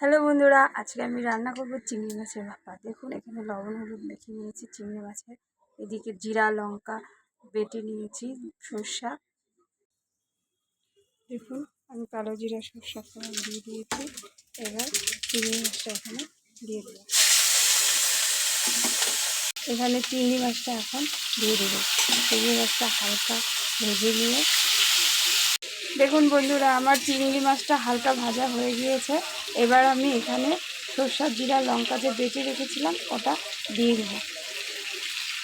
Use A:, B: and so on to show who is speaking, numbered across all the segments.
A: Hello বন্ধুরা, আজকে আমি রান্না করব চিংড়ি মাছের ভাপা। দেখুন এখানে লবণ হলুদ মেখে নিয়েছি চিংড়ি মাছের, এদিকে জিরা লঙ্কা বেটে নিয়েছি, সর্ষা দেখুন আমি কালো জিরা সর্ষা ফোড়ন দিয়ে দিয়েছি। এবার চিংড়ি মাছটা এখানে দিয়ে দেবো। এখানে চিংড়ি মাছটা এখন দিয়ে দেবো। চিংড়ি মাছটা হালকা ভেজে নিয়ে দেখুন বন্ধুরা, আমার চিংড়ি মাছটা হালকা ভাজা হয়ে গিয়েছে। এবার আমি এখানে সর্ষা জিরা লঙ্কা যে বেটে রেখেছিলাম ওটা দিয়ে দেবো।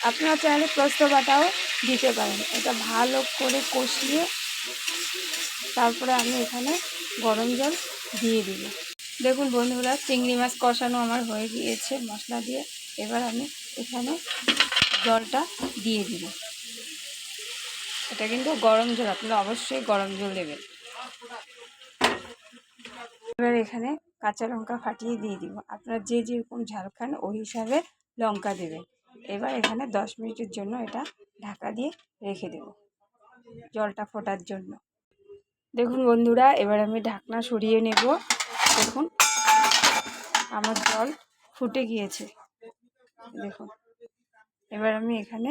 A: আপনারা চাইলে পোস্ত বাটাও দিতে পারেন। এটা ভালো করে কষিয়ে তারপরে আমি এখানে গরম জল দিয়ে দিব। দেখুন বন্ধুরা, চিংড়ি মাছ কষানো আমার হয়ে গিয়েছে মশলা দিয়ে। এবার আমি এখানে জলটা দিয়ে দিব। এটা কিন্তু গরম জল, আপনারা অবশ্যই গরম জল দেবেন। এবার এখানে কাঁচা লঙ্কা ফাটিয়ে দিয়ে দিব। আপনারা যে যেরকম ঝাল খান ওই হিসাবে লঙ্কা দেবেন। এবার এখানে 10 মিনিটের জন্য এটা ঢাকা দিয়ে রেখে দেব জলটা ফোটার জন্য। দেখুন বন্ধুরা, এবার আমি ঢাকনা সরিয়ে নেব। দেখুন আমার জল ফুটে গিয়েছে। দেখুন এবার আমি এখানে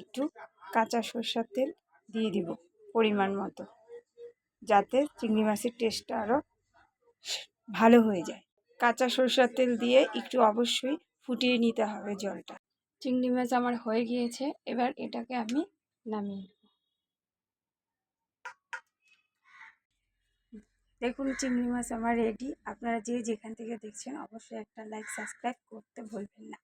A: একটু কাঁচা সরষের তেল দিয়ে দিব পরিমাণ মতো, যাতে চিংড়ি মাছের টেস্টটা আরও ভালো হয়ে যায়। কাঁচা সরষের তেল দিয়ে একটু অবশ্যই ফুটিয়ে নিতে হবে জলটা। চিংড়ি মাছ আমার হয়ে গিয়েছে, এবার এটাকে আমি নামিয়ে নেব। দেখুন চিংড়ি মাছ আমার রেডি। আপনারা যে যেখান থেকে দেখছেন অবশ্যই একটা লাইক সাবস্ক্রাইব করতে ভুলবেন না।